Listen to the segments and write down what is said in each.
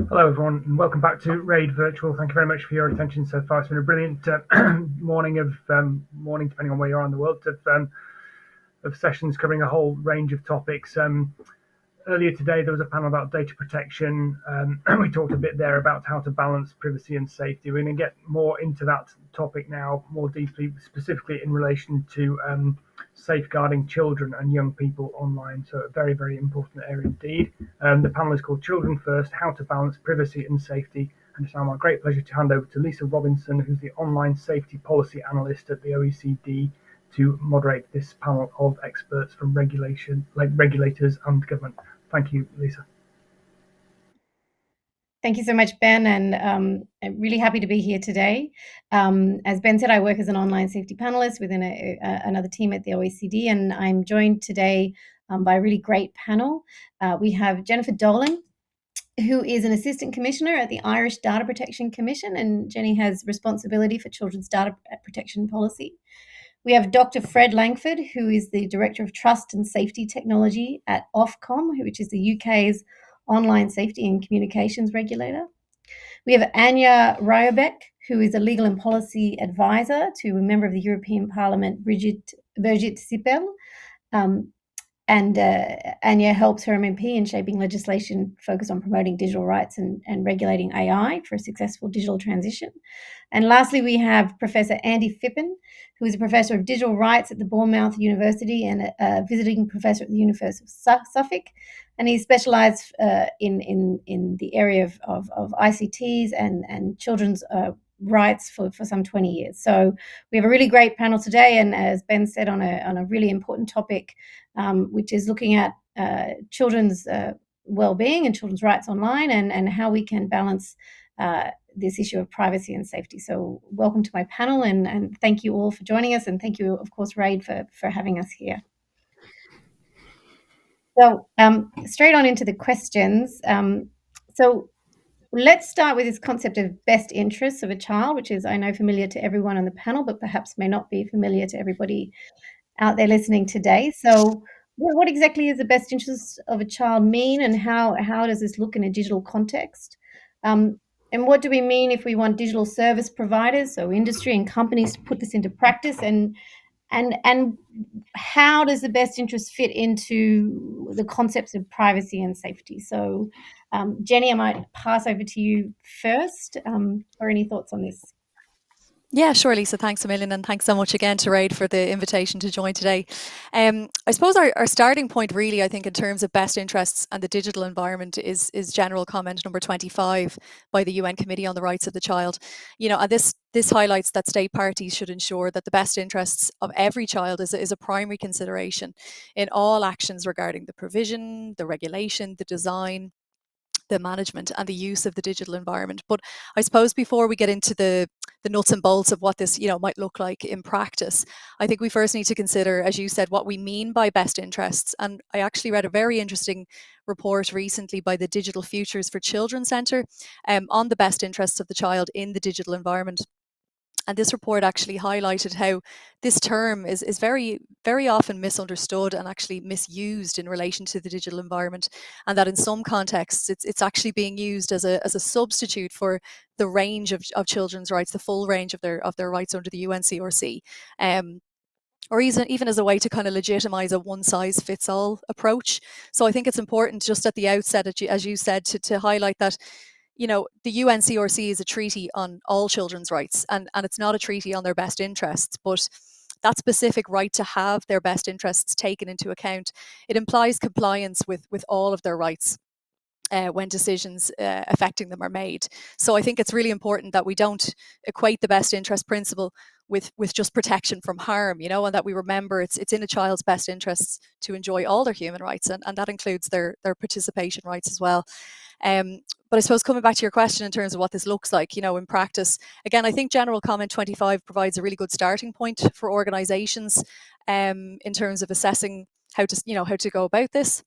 Hello, everyone, and welcome back to RAID Virtual. Thank you very much for your attention so far. It's been a brilliant morning, depending on where you are in the world, of sessions covering a whole range of topics. Earlier today, there was a panel about data protection. We talked a bit there about how to balance privacy and safety. We're going to get more into that topic now, more deeply, specifically in relation to safeguarding children and young people online. So a very, very important area indeed. The panel is called Children First, How to Balance Privacy and Safety. And it's now my great pleasure to hand over to Lisa Robinson, who's the Online Safety Policy Analyst at the OECD, to moderate this panel of experts from regulators and government. Thank you, Lisa. Thank you so much, Ben, and I'm really happy to be here today. As Ben said, I work as an online safety panelist within another team at the OECD, and I'm joined today by a really great panel. We have Jennifer Dolan, who is an Assistant Commissioner at the Irish Data Protection Commission, and Jenny has responsibility for children's data protection policy. We have Dr. Fred Langford, who is the Director of Trust and Safety Technology at Ofcom, which is the UK's online safety and communications regulator. We have Anja Wyrobek, who is a legal and policy advisor to a member of the European Parliament, Birgit Sippel. And Anja helps her MMP in shaping legislation focused on promoting digital rights and regulating AI for a successful digital transition. And lastly, we have Professor Andy Phippen, who is a professor of digital rights at the Bournemouth University and a visiting professor at the University of Suffolk. And he specialised in the area of ICTs and children's rights for some 20 years. So we have a really great panel today, and as Ben said, on a really important topic, which is looking at children's well-being and children's rights online, and how we can balance this issue of privacy and safety. So welcome to my panel, and thank you all for joining us, and thank you, of course, RAID, for having us here. So straight on into the questions. So let's start with this concept of best interests of a child, which is, I know, familiar to everyone on the panel, but perhaps may not be familiar to everybody out there listening today. So what exactly is the best interest of a child mean, and how does this look in a digital context? And what do we mean if we want digital service providers, so industry and companies, to put this into practice? And how does the best interest fit into the concepts of privacy and safety? So, Jenny, I might pass over to you first for any thoughts on this. Yeah, sure, Lisa. Thanks a million, and thanks so much again to RAID for the invitation to join today. I suppose our starting point, really, I think, in terms of best interests and the digital environment is General Comment number 25 by the UN Committee on the Rights of the Child. And this highlights that state parties should ensure that the best interests of every child is a primary consideration in all actions regarding the provision, the regulation, the design, the management and the use of the digital environment. But I suppose before we get into the nuts and bolts of what this might look like in practice, I think we first need to consider, as you said, what we mean by best interests. And I actually read a very interesting report recently by the Digital Futures for Children Centre on the best interests of the child in the digital environment. And this report actually highlighted how this term is very, very often misunderstood and actually misused in relation to the digital environment, and that in some contexts it's actually being used as a substitute for the range of children's rights, the full range of their rights under the UNCRC. Or even as a way to kind of legitimize a one-size-fits-all approach. So I think it's important just at the outset, as you said, to highlight that the UNCRC is a treaty on all children's rights, and it's not a treaty on their best interests, but that specific right to have their best interests taken into account, it implies compliance with all of their rights when decisions affecting them are made. So I think it's really important that we don't equate the best interest principle with just protection from harm, and that we remember it's in a child's best interests to enjoy all their human rights, and that includes their participation rights as well. But I suppose coming back to your question in terms of what this looks like, in practice, again, I think General Comment 25 provides a really good starting point for organisations in terms of assessing how to go about this.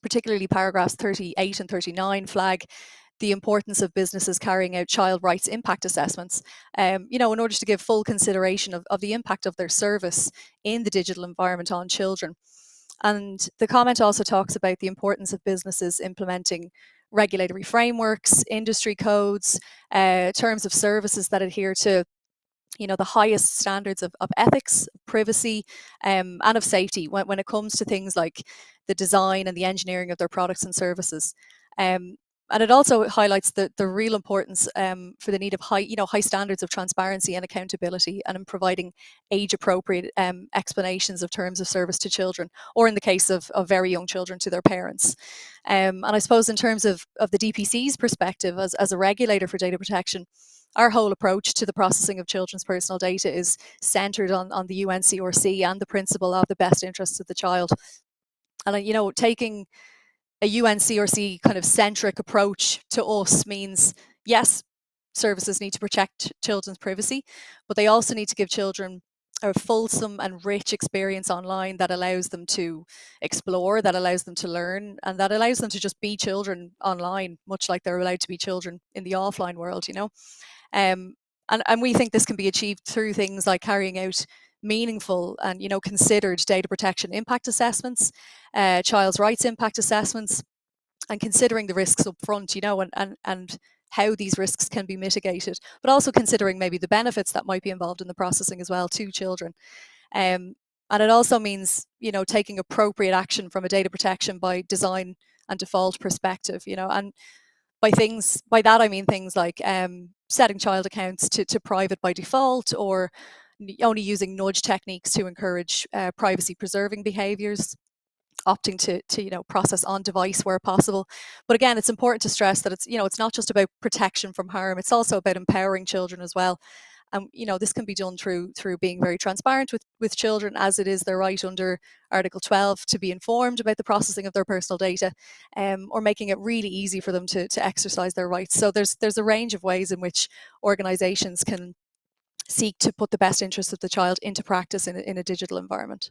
Particularly paragraphs 38 and 39 flag the importance of businesses carrying out child rights impact assessments, in order to give full consideration of the impact of their service in the digital environment on children. And the comment also talks about the importance of businesses implementing regulatory frameworks, industry codes, terms of services that adhere to the highest standards of ethics, privacy, and of safety when it comes to things like the design and the engineering of their products and services. And it also highlights the real importance for the need of high standards of transparency and accountability, and in providing age-appropriate explanations of terms of service to children, or in the case of very young children, to their parents. And I suppose in terms of the DPC's perspective as a regulator for data protection, our whole approach to the processing of children's personal data is centred on the UNCRC and the principle of the best interests of the child. And taking a UNCRC kind of centric approach to us means, yes, services need to protect children's privacy, but they also need to give children a fulsome and rich experience online that allows them to explore, that allows them to learn, and that allows them to just be children online, much like they're allowed to be children in the offline world, And we think this can be achieved through things like carrying out meaningful and considered data protection impact assessments, child's rights impact assessments, and considering the risks up front, and how these risks can be mitigated, but also considering maybe the benefits that might be involved in the processing as well to children. And it also means taking appropriate action from a data protection by design and default perspective, and by that I mean things like setting child accounts to private by default, or only using nudge techniques to encourage privacy preserving behaviours, opting to process on device where possible. But again, it's important to stress that it's not just about protection from harm, it's also about empowering children as well. And this can be done through being very transparent with children, as it is their right under Article 12 to be informed about the processing of their personal data, or making it really easy for them to exercise their rights. So there's a range of ways in which organisations can seek to put the best interests of the child into practice in a digital environment.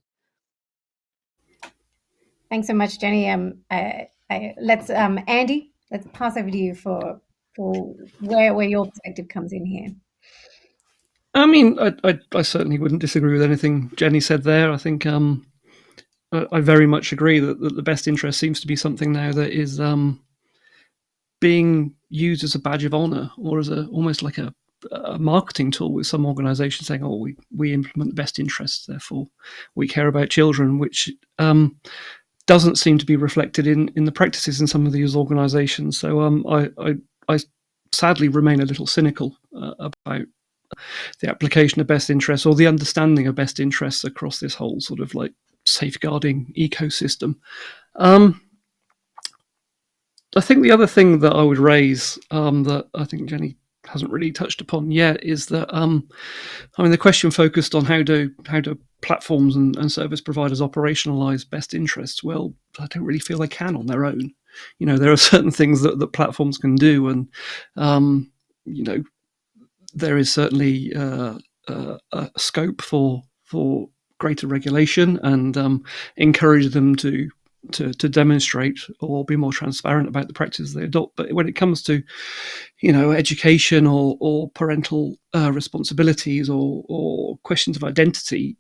Thanks so much, Jenny. Let's Andy, let's pass over to you for where your perspective comes in here. I mean, I certainly wouldn't disagree with anything Jenny said there. I think I very much agree that the best interest seems to be something now that is being used as a badge of honour, or as almost like a marketing tool, with some organisations saying, "Oh, we implement the best interests, therefore we care about children," which doesn't seem to be reflected in the practices in some of these organisations. So I sadly remain a little cynical about the application of best interests, or the understanding of best interests across this whole sort of like safeguarding ecosystem. I think the other thing that I would raise, that I think Jenny hasn't really touched upon yet, is that the question focused on how do platforms and service providers operationalize best interests. Well, I don't really feel they can on their own. There are certain things that platforms can do, and there is certainly a scope for greater regulation, and encourage them to demonstrate or be more transparent about the practices they adopt. But when it comes to education or parental responsibilities or questions of identity,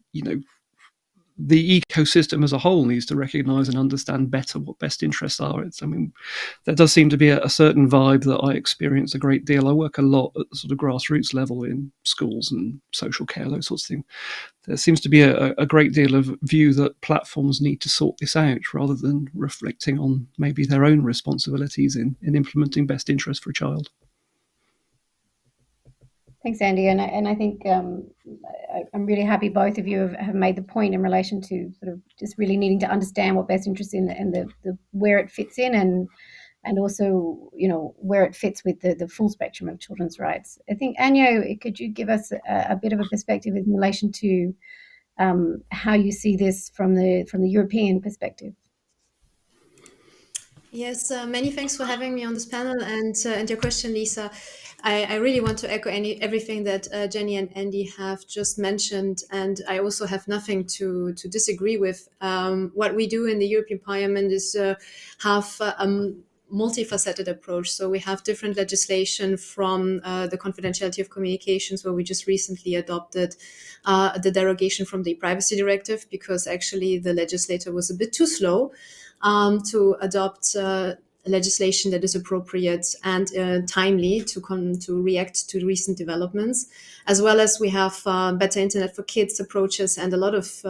the ecosystem as a whole needs to recognise and understand better what best interests are. There does seem to be a certain vibe that I experience a great deal. I work a lot at the sort of grassroots level in schools and social care, those sorts of things. There seems to be a great deal of view that platforms need to sort this out, rather than reflecting on maybe their own responsibilities in implementing best interest for a child. Thanks, Andy. And I think I'm really happy both of you have made the point in relation to sort of just really needing to understand what best interest in and the where it fits in, and also where it fits with the full spectrum of children's rights. I think, Anja, could you give us a bit of a perspective in relation to how you see this from the European perspective? Yes, many thanks for having me on this panel, and your question, Lisa. I really want to echo everything that Jenny and Andy have just mentioned, and I also have nothing to disagree with. What we do in the European Parliament is have a multifaceted approach. So we have different legislation, from the confidentiality of communications, where we just recently adopted the derogation from the Privacy Directive, because actually the legislator was a bit too slow to adopt legislation that is appropriate and timely to react to recent developments, as well as we have better internet for kids approaches and a lot of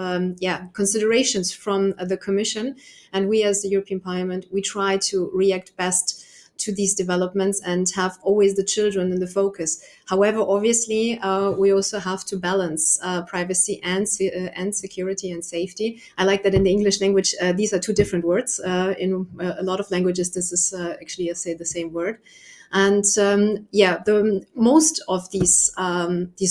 considerations from the Commission. And we as the European Parliament, we try to react best to these developments and have always the children in the focus. However, obviously, we also have to balance privacy and security and safety. I like that in the English language, these are two different words. In a lot of languages, this is actually the same word. And the most of these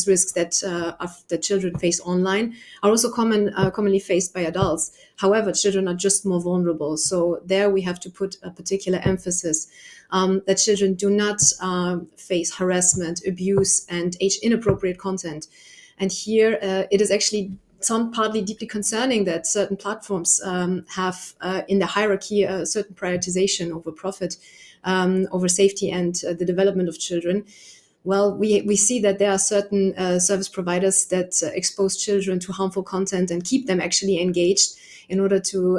risks that children face online are also commonly faced by adults. However, children are just more vulnerable. So there we have to put a particular emphasis that children do not face harassment, abuse, and age-inappropriate content. And here it is actually partly deeply concerning that certain platforms have in the hierarchy a certain prioritization over profit, over safety and the development of children. Well, we see that there are certain service providers that expose children to harmful content and keep them actually engaged in order to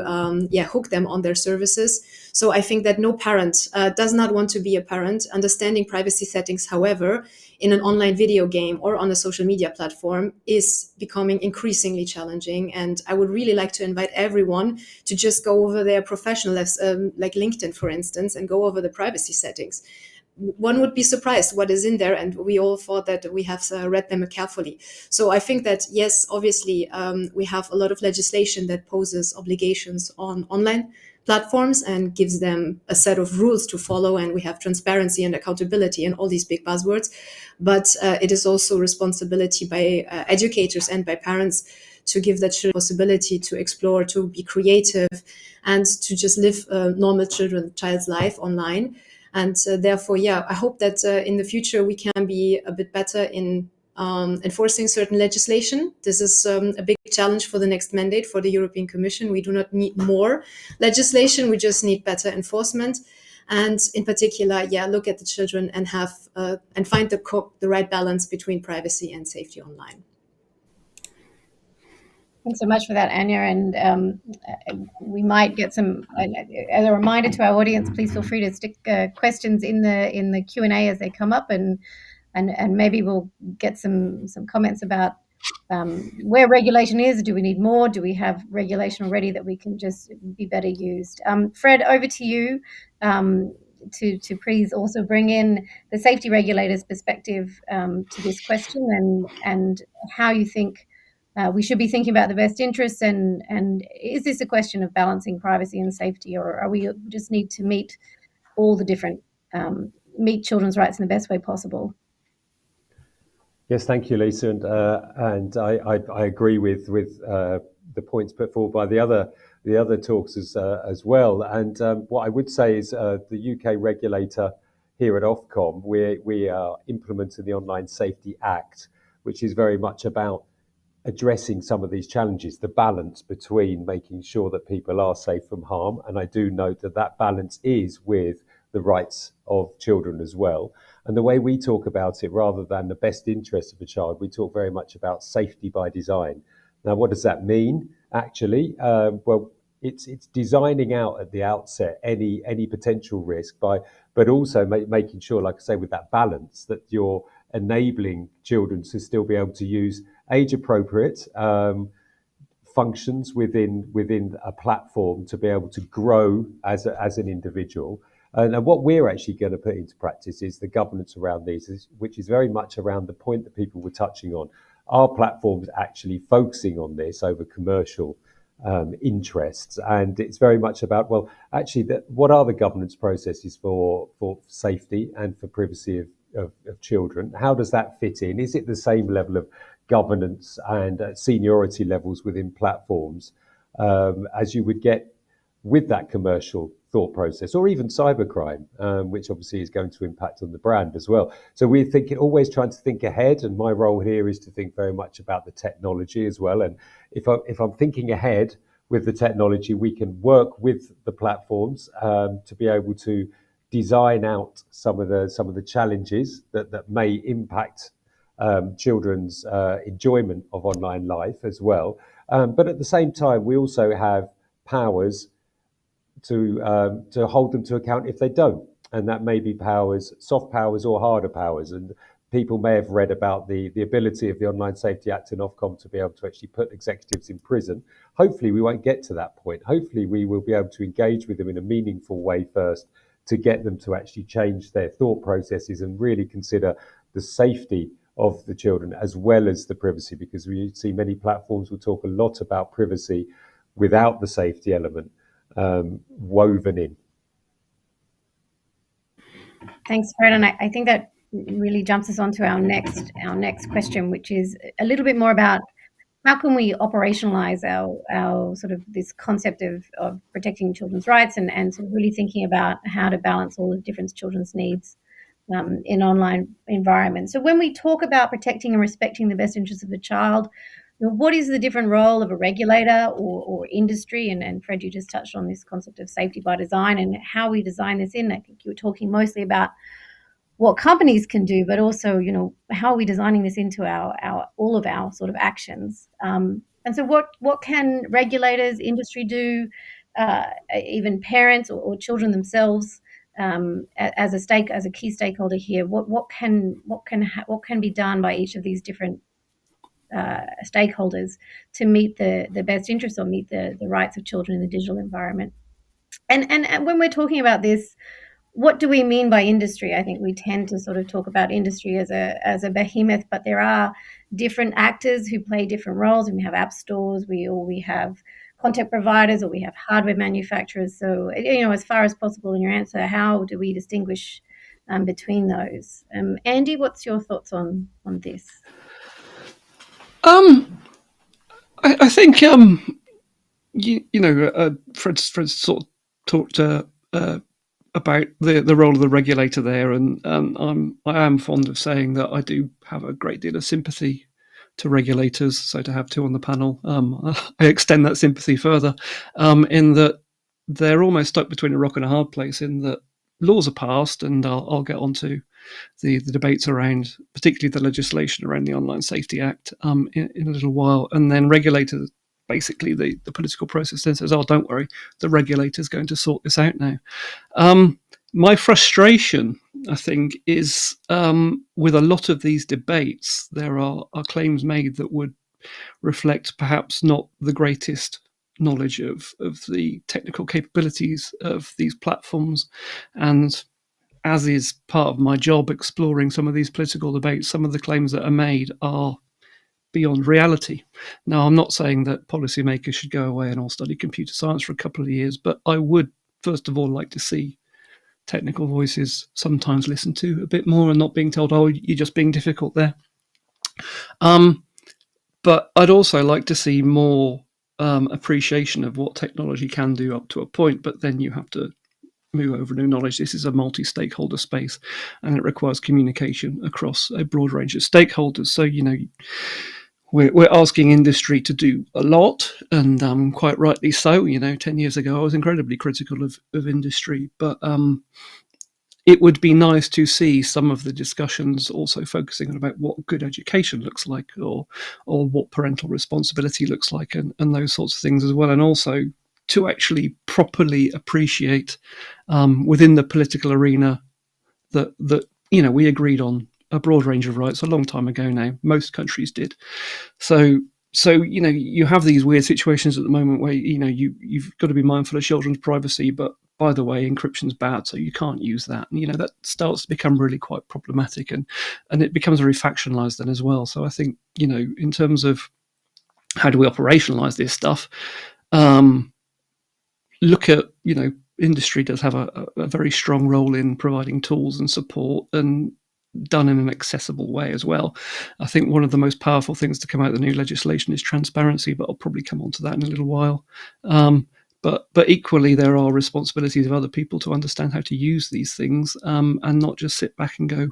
hook them on their services. So I think that no parent does not want to be a parent. Understanding privacy settings, however, in an online video game or on a social media platform is becoming increasingly challenging. And I would really like to invite everyone to just go over their professional, like LinkedIn, for instance, and go over the privacy settings. One would be surprised what is in there, and we all thought that we have read them carefully. So I think that, yes, obviously, we have a lot of legislation that poses obligations on online platforms and gives them a set of rules to follow, and we have transparency and accountability and all these big buzzwords. But it is also responsibility by educators and by parents to give that children possibility to explore, to be creative, and to just live a normal child's life online. And therefore, I hope that in the future we can be a bit better in enforcing certain legislation. This is a big challenge for the next mandate for the European Commission. We do not need more legislation. We just need better enforcement. And in particular, look at the children and have and find the right balance between privacy and safety online. Thanks so much for that, Anja. And we might get some, as a reminder to our audience, please feel free to stick questions in the Q&A as they come up, and maybe we'll get some comments about where regulation is. Do we need more? Do we have regulation already that we can just be better used? Fred, over to you to please also bring in the safety regulators' perspective to this question and how you think we should be thinking about the best interests, and is this a question of balancing privacy and safety, or are we just need to meet all the different meet children's rights in the best way possible? Yes, thank you, Lisa, and I agree with the points put forward by the other talks as well. And what I would say is the UK regulator here at Ofcom, we are implementing the Online Safety Act, which is very much about addressing some of these challenges, the balance between making sure that people are safe from harm. And I do note that balance is with the rights of children as well. And the way we talk about it, rather than the best interest of a child, we talk very much about safety by design. Now, what does that mean, actually? Well, it's designing out at the outset any potential risk but also making sure, like I say, with that balance, that you're enabling children to still be able to use age-appropriate functions within a platform to be able to grow as an individual. And what we're actually going to put into practice is the governance around these, which is very much around the point that people were touching on. Our platform's actually focusing on this over commercial interests, and it's very much about, well, actually, what are the governance processes for safety and for privacy of children? How does that fit in? Is it the same level of governance and seniority levels within platforms as you would get with that commercial thought process, or even cybercrime, which obviously is going to impact on the brand as well? So we're always trying to think ahead, and my role here is to think very much about the technology as well. And if I'm thinking ahead with the technology, we can work with the platforms to be able to design out some of the challenges that may impact children's enjoyment of online life as well. But at the same time, we also have powers to hold them to account if they don't. And that may be powers, soft powers or harder powers. And people may have read about the ability of the Online Safety Act and Ofcom to be able to actually put executives in prison. Hopefully we won't get to that point. Hopefully we will be able to engage with them in a meaningful way first to get them to actually change their thought processes and really consider the safety of the children as well as the privacy, because we see many platforms will talk a lot about privacy without the safety element woven in. Thanks, Fred. And I think that really jumps us onto our next question, which is a little bit more about how can we operationalize our sort of this concept of protecting children's rights and sort of really thinking about how to balance all the different children's needs in online environments. So when we talk about protecting and respecting the best interests of the child, what is the different role of a regulator or industry? And Fred, you just touched on this concept of safety by design and how we design this in. I think you were talking mostly about what companies can do, but also, how are we designing this into our all of our sort of actions? And so what can regulators, industry do, even parents or children themselves, as a key stakeholder here? What can be done by each of these different stakeholders to meet the best interests or meet the rights of children in the digital environment? And when we're talking about this, what do we mean by industry? I think we tend to sort of talk about industry as a behemoth, but there are different actors who play different roles. And we have app stores, we have content providers, or we have hardware manufacturers. So, as far as possible in your answer, how do we distinguish between those? Andy, what's your thoughts on this? I think Fred's sort of talked about the role of the regulator there, and I am fond of saying that I do have a great deal of sympathy to regulators. So to have two on the panel, I extend that sympathy further, in that they're almost stuck between a rock and a hard place. In that laws are passed, and I'll get onto the debates around, particularly the legislation around the Online Safety Act, in a little while, and then regulators. Basically, the political process then says, "Oh, don't worry, the regulator's going to sort this out now." My frustration, I think, is with a lot of these debates, there are claims made that would reflect perhaps not the greatest knowledge of the technical capabilities of these platforms. And as is part of my job exploring some of these political debates, some of the claims that are made are beyond reality. Now, I'm not saying that policymakers should go away and all study computer science for a couple of years, but I would, first of all, like to see technical voices sometimes listened to a bit more and not being told, "Oh, you're just being difficult there." But I'd also like to see more appreciation of what technology can do up to a point, but then you have to move over new knowledge. This is a multi-stakeholder space, and it requires communication across a broad range of stakeholders. So, we're asking industry to do a lot, and quite rightly so. 10 years ago, I was incredibly critical of industry, but it would be nice to see some of the discussions also focusing on about what good education looks like, or what parental responsibility looks like, and those sorts of things as well, and also to actually properly appreciate within the political arena that we agreed on a broad range of rights a long time ago now. Most countries did. So you have these weird situations at the moment where you've got to be mindful of children's privacy, but by the way, encryption's bad, so you can't use that. And that starts to become really quite problematic, and it becomes very factionalized then as well. So I think in terms of how do we operationalize this stuff, look at industry does have a very strong role in providing tools and support, and done in an accessible way as well. I think one of the most powerful things to come out of the new legislation is transparency, but I'll probably come on to that in a little while. But equally, there are responsibilities of other people to understand how to use these things, and not just sit back and go,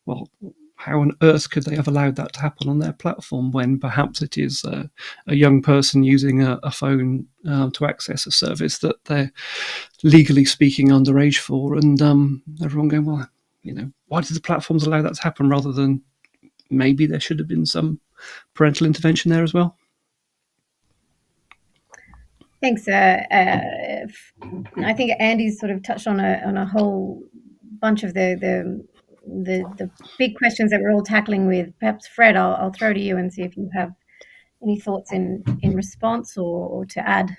well, how on earth could they have allowed that to happen on their platform, when perhaps it is a young person using a phone to access a service that they're legally speaking underage for, and everyone going, well, why did the platforms allow that to happen, rather than maybe there should have been some parental intervention there as well? Thanks, I think Andy's sort of touched on a whole bunch of the big questions that we're all tackling with. Perhaps Fred, I'll throw to you and see if you have any thoughts in response or to add.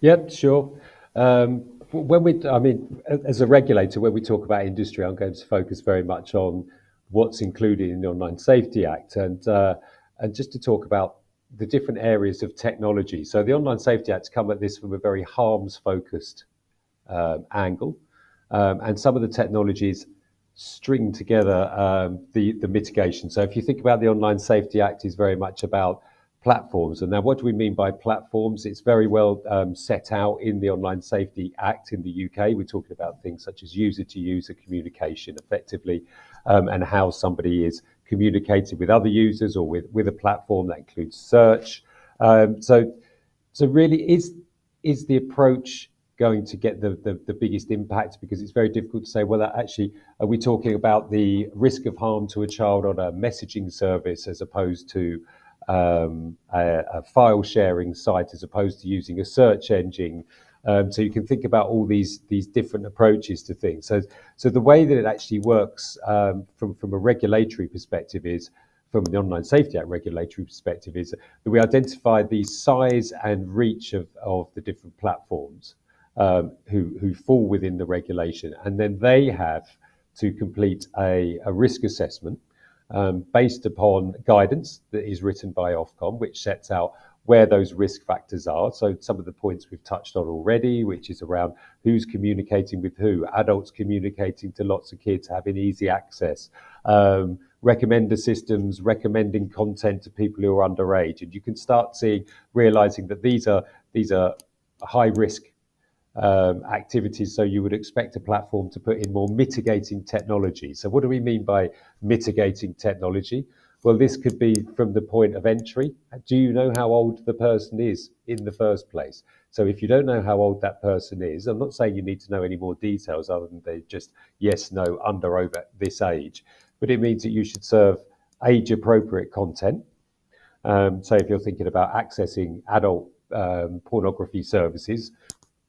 Yep, sure. As a regulator, when we talk about industry, I'm going to focus very much on what's included in the Online Safety Act, and just to talk about the different areas of technology. So the Online Safety Act's come at this from a very harms-focused angle, and some of the technologies string together the mitigation. So if you think about the Online Safety Act, is very much about platforms. And now what do we mean by platforms? It's very well set out in the Online Safety Act in the UK. We're talking about things such as user-to-user communication effectively, and how somebody is communicating with other users or with a platform that includes search. So really, is the approach going to get the biggest impact? Because it's very difficult to say, well, actually, are we talking about the risk of harm to a child on a messaging service as opposed to a file sharing site, as opposed to using a search engine? So you can think about all these different approaches to things. So the way that it actually works from a regulatory perspective is, from the Online Safety Act regulatory perspective, is that we identify the size and reach of the different platforms who fall within the regulation, and then they have to complete a risk assessment based upon guidance that is written by Ofcom, which sets out where those risk factors are. So some of the points we've touched on already, which is around who's communicating with who, adults communicating to lots of kids, having easy access, recommender systems, recommending content to people who are underage. And you can start realizing that these are high risk activities, so you would expect a platform to put in more mitigating technology. So what do we mean by mitigating technology? Well, this could be from the point of entry. Do you know how old the person is in the first place? So if you don't know how old that person is, I'm not saying you need to know any more details other than they just yes, no, under, over this age, but it means that you should serve age appropriate content. So if you're thinking about accessing adult pornography services,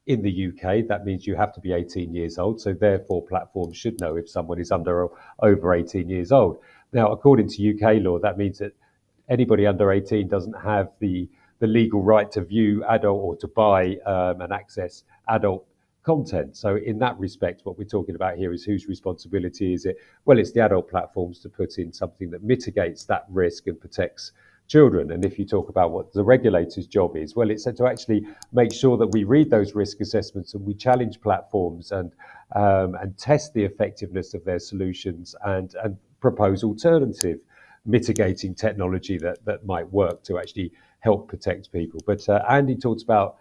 in the UK, that means you have to be 18 years old. So therefore, platforms should know if someone is under or over 18 years old. Now, according to UK law, that means that anybody under 18 doesn't have the legal right to view adult or to buy and access adult content. So in that respect, what we're talking about here is whose responsibility is it? Well, it's the adult platforms to put in something that mitigates that risk and protects children. And if you talk about what the regulator's job is, well, it's to actually make sure that we read those risk assessments and we challenge platforms and test the effectiveness of their solutions and propose alternative mitigating technology that might work to actually help protect people. But Andy talks about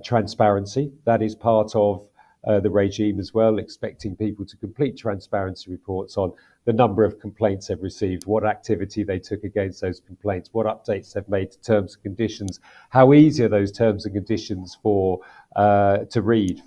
transparency. That is part of the regime as well, expecting people to complete transparency reports on the number of complaints they've received, what activity they took against those complaints, what updates they've made to terms and conditions, how easy are those terms and conditions to read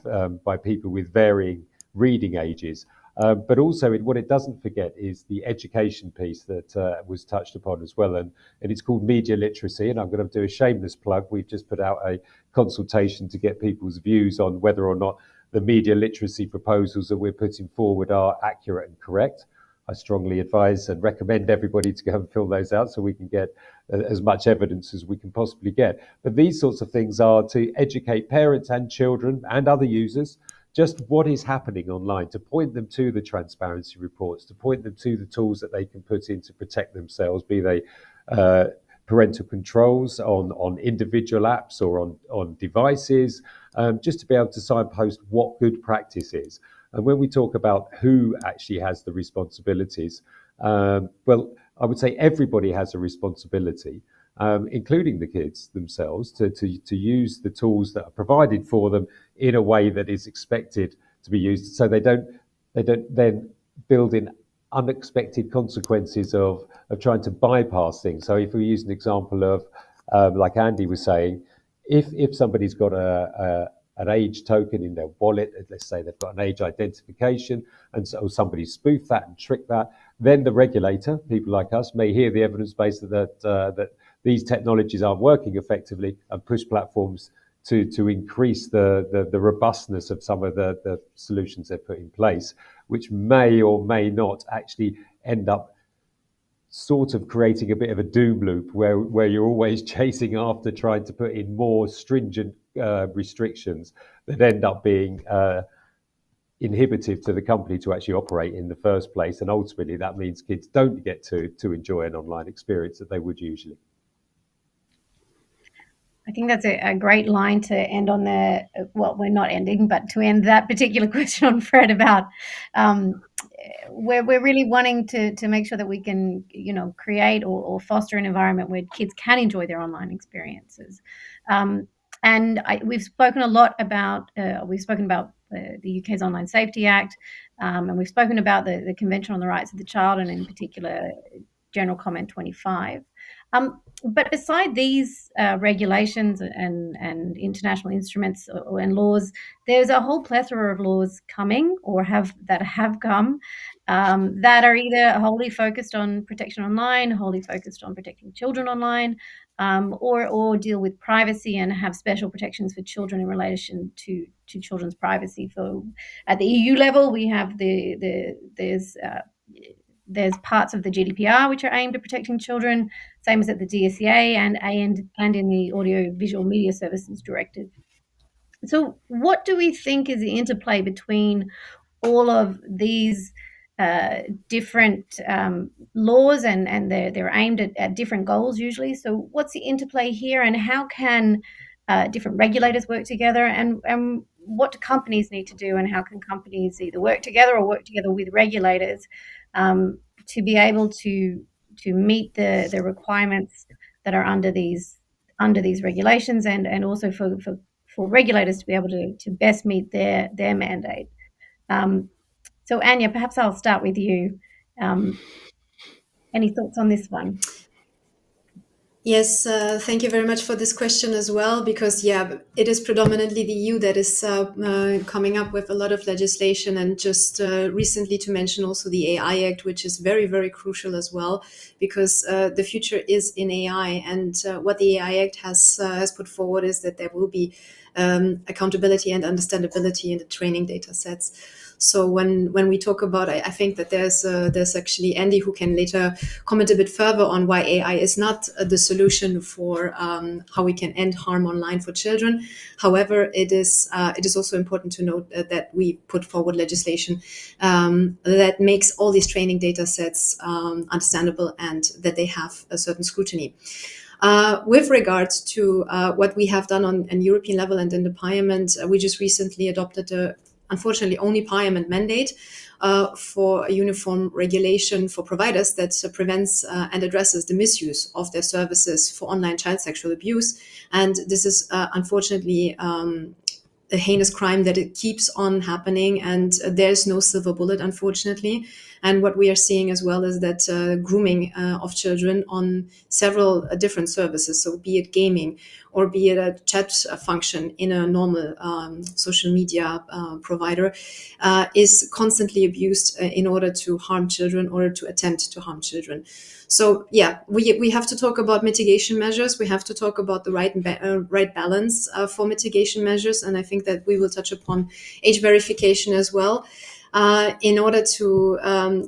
by people with varying reading ages. But also what it doesn't forget is the education piece that was touched upon as well. And it's called media literacy. And I'm going to do a shameless plug. We've just put out a consultation to get people's views on whether or not the media literacy proposals that we're putting forward are accurate and correct. I strongly advise and recommend everybody to go and fill those out so we can get as much evidence as we can possibly get. But these sorts of things are to educate parents and children and other users just what is happening online, to point them to the transparency reports, to point them to the tools that they can put in to protect themselves, be they parental controls on individual apps or on devices, just to be able to signpost what good practice is. And when we talk about who actually has the responsibilities, well, I would say everybody has a responsibility, including the kids themselves, to use the tools that are provided for them in a way that is expected to be used, so they don't then build in unexpected consequences of trying to bypass things. So if we use an example of, like Andy was saying, if somebody's got an age token in their wallet, let's say they've got an age identification, and so somebody spoofed that and tricked that, then the regulator, people like us, may hear the evidence base that these technologies aren't working effectively and push platforms to increase the robustness of some of the solutions they've put in place, which may or may not actually end up sort of creating a bit of a doom loop where you're always chasing after trying to put in more stringent restrictions that end up being inhibitive to the company to actually operate in the first place. And ultimately that means kids don't get to enjoy an online experience that they would usually. I think that's a great line to end on there. Well, we're not ending, but to end that particular question on Fred about we're really wanting to make sure that we can, create or foster an environment where kids can enjoy their online experiences. And we've spoken a lot about the UK's Online Safety Act, and we've spoken about the Convention on the Rights of the Child, and in particular, General Comment 25. But beside these regulations and international instruments and laws, there's a whole plethora of laws coming or have come that are either wholly focused on protection online, wholly focused on protecting children online, or deal with privacy and have special protections for children in relation to children's privacy. So at the EU level, we have there's parts of the GDPR which are aimed at protecting children, same as at the DSEA and in the Audio-Visual Media Services Directive. So what do we think is the interplay between all of these different laws, and they're aimed at different goals usually? So what's the interplay here, and how can different regulators work together, and what do companies need to do, and how can companies either work together or work together with regulators to be able to meet the requirements that are under these regulations, and also for regulators to be able to best meet their mandate. So Anja, perhaps I'll start with you. Any thoughts on this one? Yes, thank you very much for this question as well, because it is predominantly the EU that is coming up with a lot of legislation, and just recently to mention also the AI Act, which is very, very crucial as well, because the future is in AI, and what the AI Act has put forward is that there will be accountability and understandability in the training data sets. So when we talk about, I think that there's actually Andy who can later comment a bit further on why AI is not the solution for how we can end harm online for children. However, it is also important to note that we put forward legislation that makes all these training data sets understandable, and that they have a certain scrutiny. With regards to what we have done on European level and in the Parliament, we just recently adopted unfortunately only Parliament mandate for a uniform regulation for providers that prevents and addresses the misuse of their services for online child sexual abuse. And this is unfortunately a heinous crime that it keeps on happening, and there's no silver bullet, unfortunately. And what we are seeing as well is that grooming of children on several different services, so be it gaming or be it a chat function in a normal social media provider, is constantly abused in order to harm children, or to attempt to harm children. So we have to talk about mitigation measures. We have to talk about the right balance for mitigation measures, and I think that we will touch upon age verification as well, in order to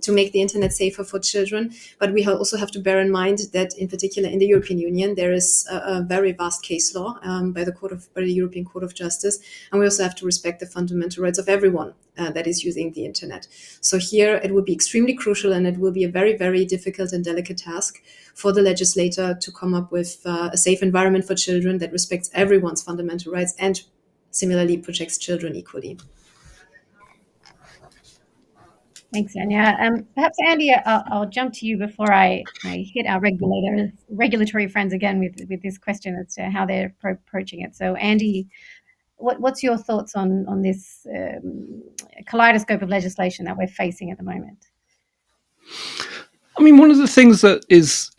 make the internet safer for children. But we also have to bear in mind that, in particular in the European Union, there is a very vast case law by the European Court of Justice, and we also have to respect the fundamental rights of everyone that is using the internet. So here it will be extremely crucial, and it will be a very, very difficult and delicate task for the legislator to come up with a safe environment for children that respects everyone's fundamental rights and similarly protects children equally. Thanks, Anja. Perhaps, Andy, I'll jump to you before I hit our regulatory friends again with this question as to how they're approaching it. So, Andy, what's your thoughts on this kaleidoscope of legislation that we're facing at the moment? I mean, one of the things that is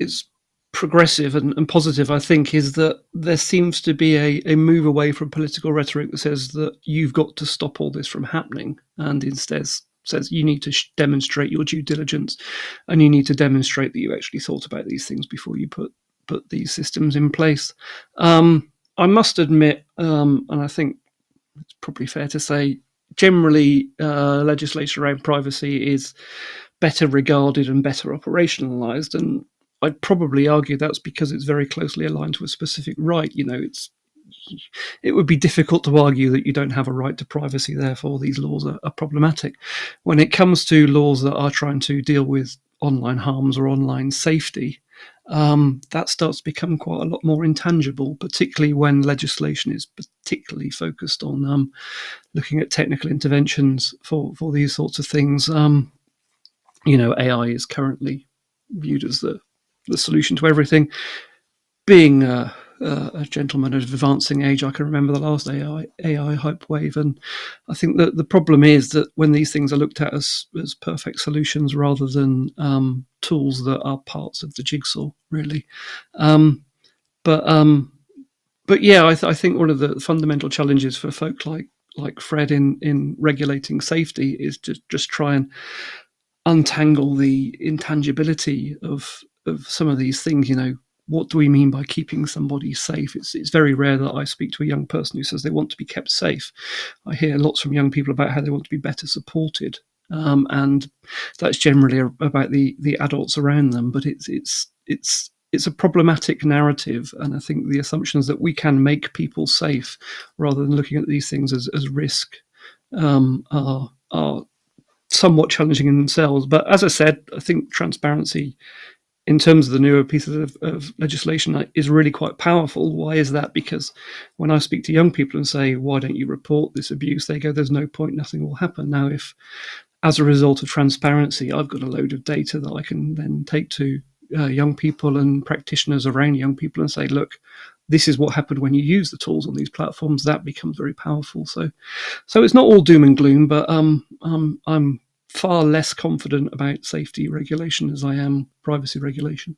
progressive and positive, I think, is that there seems to be a move away from political rhetoric that says that you've got to stop all this from happening, and instead says you need to demonstrate your due diligence, and you need to demonstrate that you actually thought about these things before you put these systems in place. I must admit, and I think it's probably fair to say, generally legislation around privacy is better regarded and better operationalized. And I'd probably argue that's because it's very closely aligned to a specific right. It would be difficult to argue that you don't have a right to privacy, therefore these laws are problematic. When it comes to laws that are trying to deal with online harms or online safety, that starts to become quite a lot more intangible, particularly when legislation is particularly focused on looking at technical interventions for these sorts of things. AI is currently viewed as the solution to everything. Being a gentleman of advancing age, I can remember the last AI hype wave, and I think that the problem is that when these things are looked at as perfect solutions rather than tools that are parts of the jigsaw, really. But yeah, I think one of the fundamental challenges for folk like Fred in regulating safety is to just try and untangle the intangibility of some of these things. What do we mean by keeping somebody safe? It's very rare that I speak to a young person who says they want to be kept safe. I hear lots from young people about how they want to be better supported, and that's generally about the adults around them. But it's a problematic narrative, and I think the assumptions that we can make people safe rather than looking at these things as risk are somewhat challenging in themselves. But as I said, I think transparency in terms of the newer pieces of legislation is really quite powerful. Why is that? Because when I speak to young people and say, why don't you report this abuse? They go, there's no point, nothing will happen. Now, if as a result of transparency, I've got a load of data that I can then take to young people and practitioners around young people and say, look, this is what happened when you use the tools on these platforms, that becomes very powerful. So it's not all doom and gloom, but I'm far less confident about safety regulation as I am privacy regulation.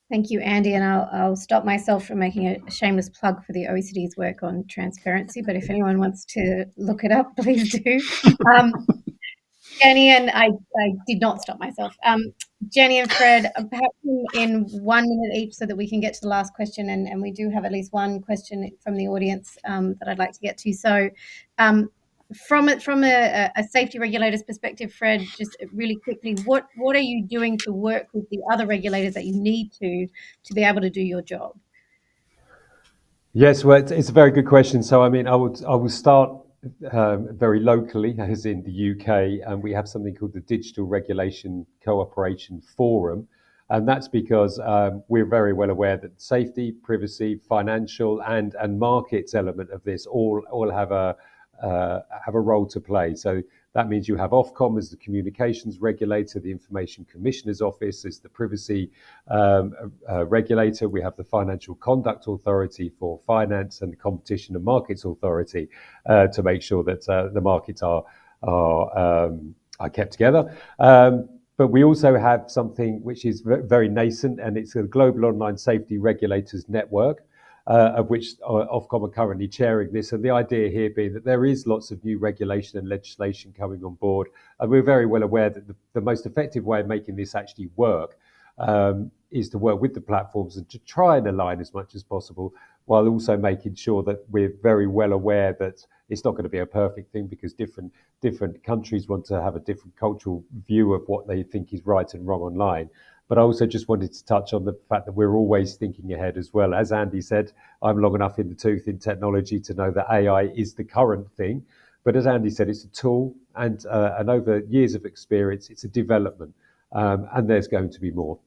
Thank you, Andy, and I'll stop myself from making a shameless plug for the OECD's work on transparency, but if anyone wants to look it up, please do. Jenny and I did not stop myself. Jenny and Fred, perhaps in 1 minute each so that we can get to the last question, and we do have at least one question from the audience that I'd like to get to. So from a safety regulator's perspective, Fred, just really quickly, what are you doing to work with the other regulators that you need to be able to do your job? Yes, well, it's a very good question. So, I mean, I will start very locally, as in the UK, and we have something called the Digital Regulation Cooperation Forum. And that's because we're very well aware that safety, privacy, financial and markets element of this all have a role to play. So that means you have Ofcom as the communications regulator, the Information Commissioner's Office as the privacy regulator. We have the Financial Conduct Authority for finance and the Competition and Markets Authority to make sure that the markets are kept together. But we also have something which is very nascent, and it's a Global Online Safety Regulators Network, of which Ofcom are currently chairing this. And the idea here being that there is lots of new regulation and legislation coming on board. And we're very well aware that the most effective way of making this actually work is to work with the platforms and to try and align as much as possible, while also making sure that we're very well aware that it's not going to be a perfect thing, because different countries want to have a different cultural view of what they think is right and wrong online. But I also just wanted to touch on the fact that we're always thinking ahead as well. As Andy said, I'm long enough in the tooth in technology to know that AI is the current thing. But as Andy said, it's a tool, and over years of experience, it's a development, and there's going to be more.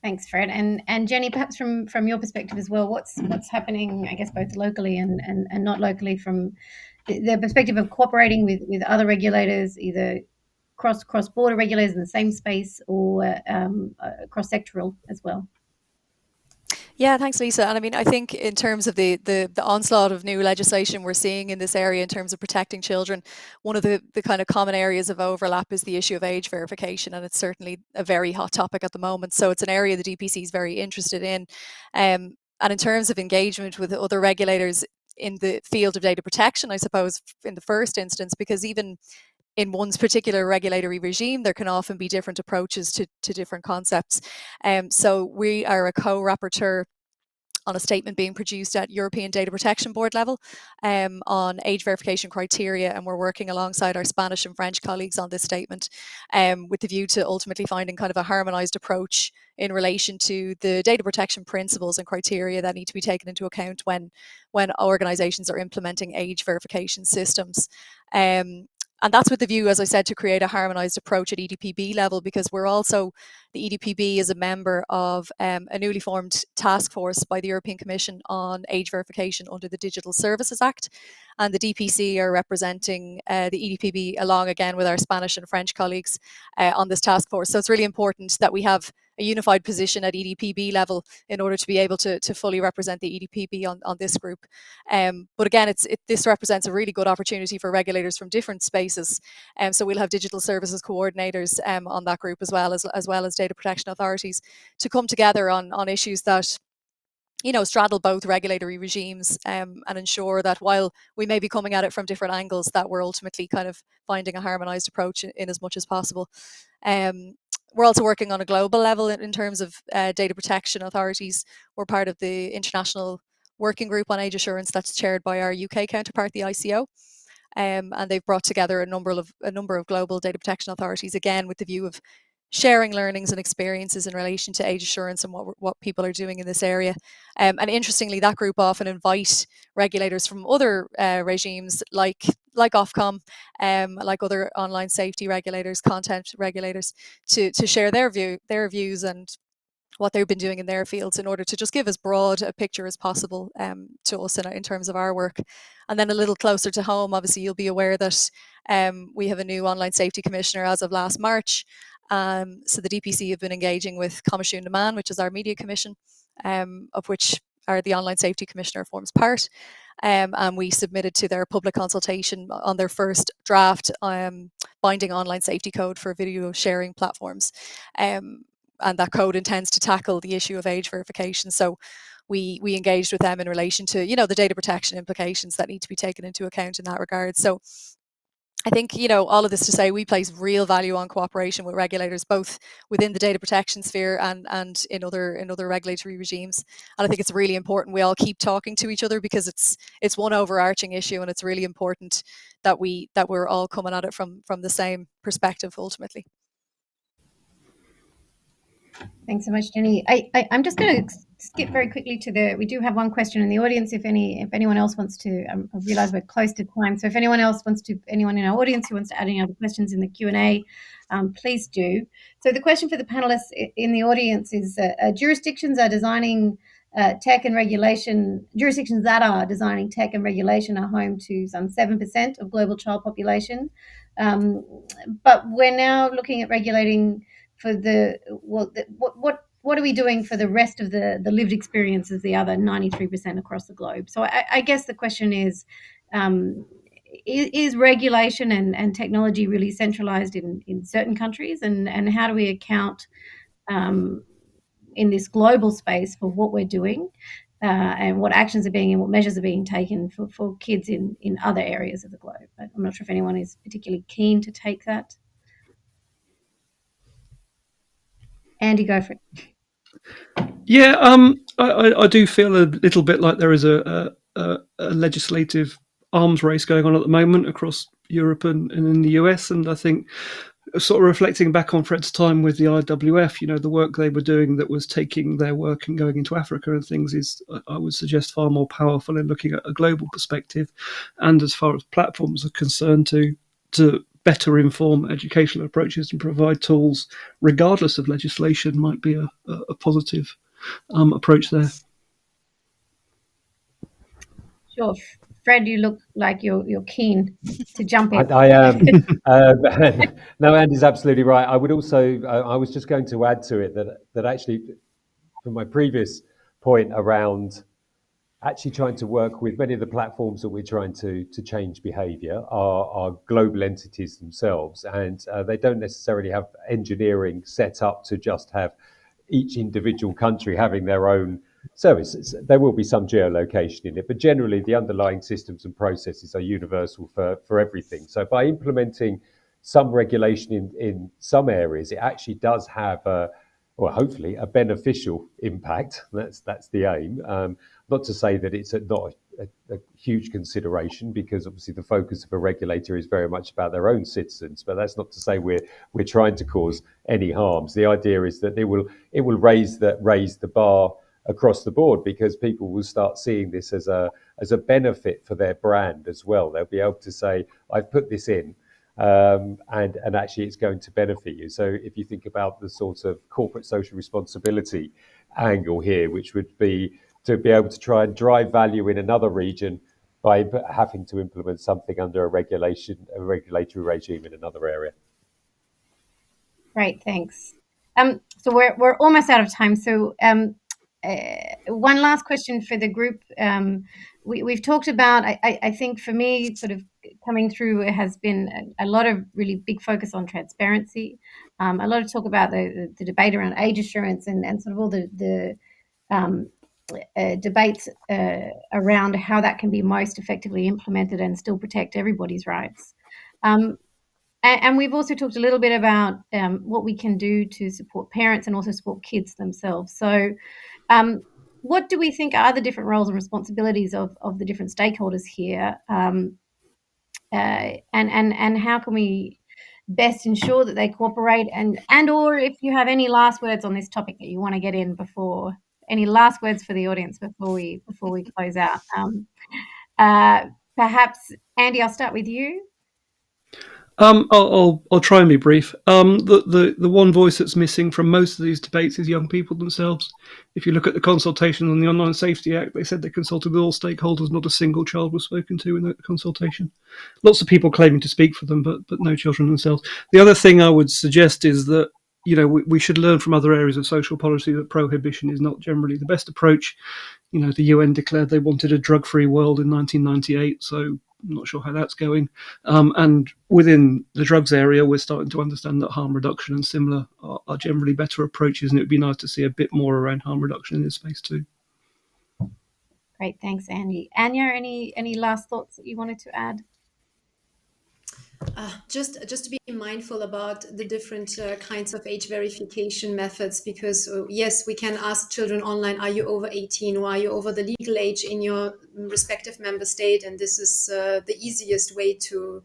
Thanks, Fred. And Jenny, perhaps from your perspective as well, what's happening, I guess, both locally and not locally, from the perspective of cooperating with other regulators, either cross-border regulators in the same space or cross-sectoral as well? Yeah, thanks, Lisa. And I mean, I think in terms of the onslaught of new legislation we're seeing in this area in terms of protecting children, one of the kind of common areas of overlap is the issue of age verification, and it's certainly a very hot topic at the moment. So it's an area the DPC is very interested in. And in terms of engagement with other regulators in the field of data protection, I suppose, in the first instance, because even in one's particular regulatory regime, there can often be different approaches to different concepts. So we are a co-rapporteur on a statement being produced at European Data Protection Board level on age verification criteria, and we're working alongside our Spanish and French colleagues on this statement with the view to ultimately finding kind of a harmonised approach in relation to the data protection principles and criteria that need to be taken into account when organisations are implementing age verification systems. And that's with the view, as I said, to create a harmonised approach at EDPB level, because we're also, the EDPB is a member of a newly formed task force by the European Commission on age verification under the Digital Services Act. And the DPC are representing the EDPB along again with our Spanish and French colleagues on this task force. So it's really important that we have a unified position at EDPB level in order to be able to fully represent the EDPB on this group. But again, this represents a really good opportunity for regulators from different spaces. So we'll have digital services coordinators on that group as well as data protection authorities to come together on issues that straddle both regulatory regimes and ensure that while we may be coming at it from different angles, that we're ultimately kind of finding a harmonised approach in as much as possible. We're also working on a global level in terms of data protection authorities. We're part of the International Working Group on Age Assurance that's chaired by our UK counterpart, the ICO. And they've brought together a number of global data protection authorities, again, with the view of sharing learnings and experiences in relation to age assurance and what people are doing in this area. And interestingly, that group often invite regulators from other regimes like Ofcom, like other online safety regulators, content regulators, to share their views and what they've been doing in their fields in order to just give as broad a picture as possible to us in terms of our work. And then a little closer to home, obviously you'll be aware that we have a new online safety commissioner as of last March. So the DPC have been engaging with Comisiún na Man, which is our media commission, of which the online safety commissioner forms part. And we submitted to their public consultation on their first draft binding online safety code for video sharing platforms. And that code intends to tackle the issue of age verification. So we engaged with them in relation to, the data protection implications that need to be taken into account in that regard. So I think, all of this to say we place real value on cooperation with regulators, both within the data protection sphere and in other regulatory regimes. And I think it's really important we all keep talking to each other, because it's one overarching issue, and it's really important that we're all coming at it from the same perspective ultimately. Thanks so much, Jenny. I'm just going to skip very quickly we do have one question in the audience. If anyone else wants to, I realise we're close to time. So if anyone in our audience who wants to add any other questions in the Q&A, please do. So the question for the panelists in the audience is: jurisdictions that are designing tech and regulation are home to some 7% of global child population, but we're now looking at regulating for what are we doing for the rest of the lived experiences, the other 93% across the globe? So I guess the question is regulation and technology really centralized in certain countries, and how do we account in this global space for what we're doing and what actions are being and what measures are being taken for kids in other areas of the globe? I'm not sure if anyone is particularly keen to take that. Andy, go for it. Yeah, I do feel a little bit like there is a legislative arms race going on at the moment across Europe and in the US, and I think sort of reflecting back on Fred's time with the IWF, the work they were doing that was taking their work and going into Africa and things is, I would suggest, far more powerful in looking at a global perspective, and as far as platforms are concerned, to better inform educational approaches and provide tools regardless of legislation might be a positive approach there. Sure. Fred, you look like you're keen to jump in. I am. No, Andy's absolutely right. I would also, I was just going to add to it that actually, from my previous point around actually trying to work with many of the platforms that we're trying to change behaviour are global entities themselves, and they don't necessarily have engineering set up to just have each individual country having their own services. There will be some geolocation in it, but generally the underlying systems and processes are universal for everything. So by implementing some regulation in some areas, it actually does have well, hopefully a beneficial impact. That's the aim. Not to say that it's not a huge consideration, because obviously the focus of a regulator is very much about their own citizens. But that's not to say we're trying to cause any harms. The idea is that it will raise the bar across the board, because people will start seeing this as a benefit for their brand as well. They'll be able to say, I've put this in, and actually it's going to benefit you. So if you think about the sort of corporate social responsibility angle here, which would be to be able to try and drive value in another region by having to implement something under a regulatory regime in another area. Great, thanks. So we're almost out of time. So one last question for the group. We've talked about, I think for me, sort of coming through, it has been a lot of really big focus on transparency, a lot of talk about the debate around age assurance and sort of all the debates around how that can be most effectively implemented and still protect everybody's rights. And we've also talked a little bit about what we can do to support parents and also support kids themselves. So what do we think are the different roles and responsibilities of the different stakeholders here? And how can we best ensure that they cooperate? And or if you have any last words on this topic that you want to get in before, any last words for the audience before we close out? Perhaps, Andy, I'll start with you. I'll try and be brief. The one voice that's missing from most of these debates is young people themselves. If you look at the consultation on the Online Safety Act, they said they consulted with all stakeholders. Not a single child was spoken to in that consultation. Lots of people claiming to speak for them, but no children themselves. The other thing I would suggest is that we should learn from other areas of social policy that prohibition is not generally the best approach. The UN declared they wanted a drug-free world in 1998, so I'm not sure how that's going. And within the drugs area, we're starting to understand that harm reduction and similar are generally better approaches, and it would be nice to see a bit more around harm reduction in this space too. Great, thanks, Andy. Anja, any last thoughts that you wanted to add? Just to be mindful about the different kinds of age verification methods, because yes, we can ask children online, are you over 18 or are you over the legal age in your respective member state? And this is the easiest way to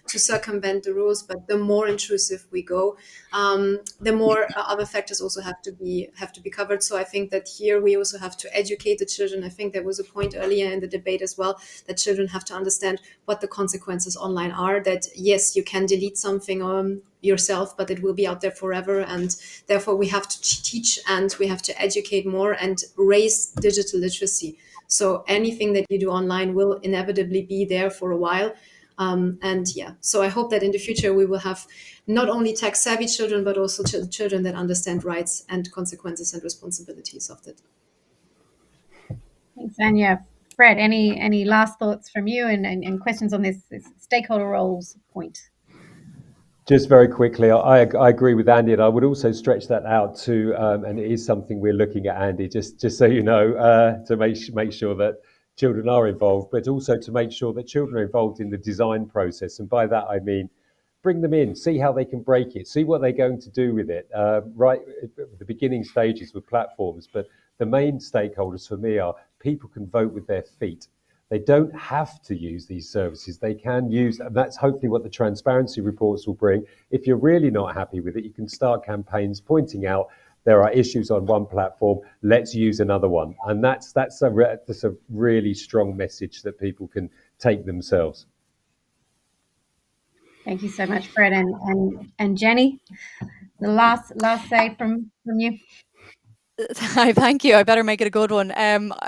circumvent the rules. But the more intrusive we go, the more other factors also have to be covered. So I think that here we also have to educate the children. I think there was a point earlier in the debate as well that children have to understand what the consequences online are. That yes, you can delete something yourself, but it will be out there forever. And therefore we have to teach and we have to educate more and raise digital literacy. So anything that you do online will inevitably be there for a while. So I hope that in the future we will have not only tech savvy children, but also children that understand rights and consequences and responsibilities of that. Thanks, Anja. Fred, any last thoughts from you and questions on this stakeholder roles point? Just very quickly, I agree with Andy, and I would also stretch that out to, and it is something we're looking at, Andy, just so you know, to make sure that children are involved, but also to make sure that children are involved in the design process. And by that, I mean, bring them in, see how they can break it, see what they're going to do with it, right at the beginning stages with platforms. But the main stakeholders for me are people can vote with their feet. They don't have to use these services. They can use, and that's hopefully what the transparency reports will bring. If you're really not happy with it, you can start campaigns pointing out there are issues on one platform, let's use another one. And that's a really strong message that people can take themselves. Thank you so much, Fred. And Jenny, the last say from you. Thank you. I better make it a good one.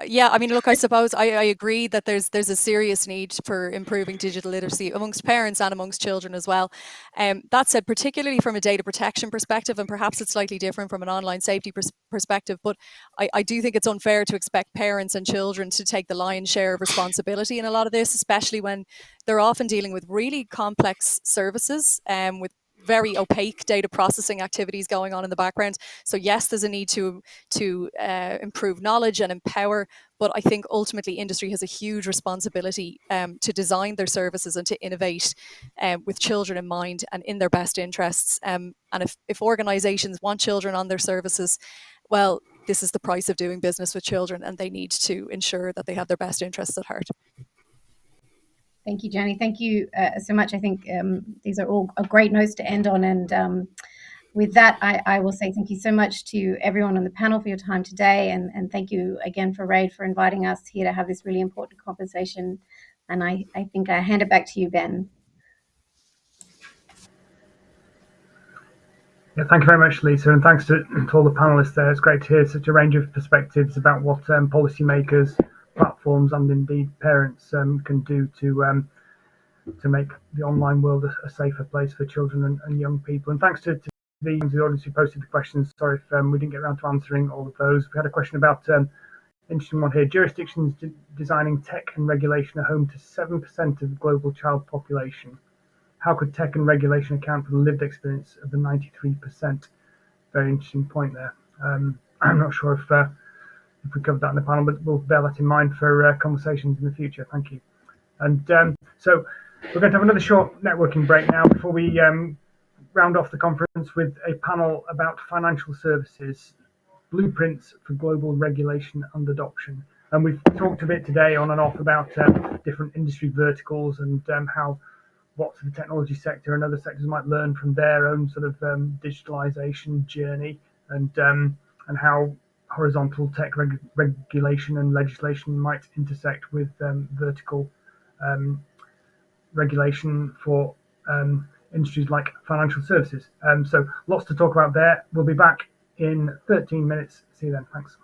Yeah, I mean, look, I suppose I agree that there's a serious need for improving digital literacy amongst parents and amongst children as well. That said, particularly from a data protection perspective, and perhaps it's slightly different from an online safety perspective, but I do think it's unfair to expect parents and children to take the lion's share of responsibility in a lot of this, especially when they're often dealing with really complex services with very opaque data processing activities going on in the background. So yes, there's a need to improve knowledge and empower, but I think ultimately industry has a huge responsibility to design their services and to innovate with children in mind and in their best interests. And if organisations want children on their services, well, this is the price of doing business with children, and they need to ensure that they have their best interests at heart. Thank you, Jenny. Thank you so much. I think these are all great notes to end on. And with that, I will say thank you so much to everyone on the panel for your time today. And thank you again for RAID for inviting us here to have this really important conversation. And I think I hand it back to you, Ben. Yeah, thank you very much, Lisa, and thanks to all the panelists there. It's great to hear such a range of perspectives about what policymakers, platforms, and indeed parents can do to make the online world a safer place for children and young people. And thanks to the audience who posted the questions. Sorry if we didn't get around to answering all of those. We had a question about interesting one here. Jurisdictions designing tech and regulation are home to 7% of the global child population. How could tech and regulation account for the lived experience of the 93%? Very interesting point there. I'm not sure if we covered that in the panel, but we'll bear that in mind for conversations in the future. Thank you. And so we're going to have another short networking break now before we round off the conference with a panel about financial services, blueprints for global regulation and adoption. And we've talked a bit today on and off about different industry verticals and how lots of the technology sector and other sectors might learn from their own sort of digitalization journey, and how horizontal tech regulation and legislation might intersect with vertical regulation for industries like financial services. So lots to talk about there. We'll be back in 13 minutes. See you then. Thanks.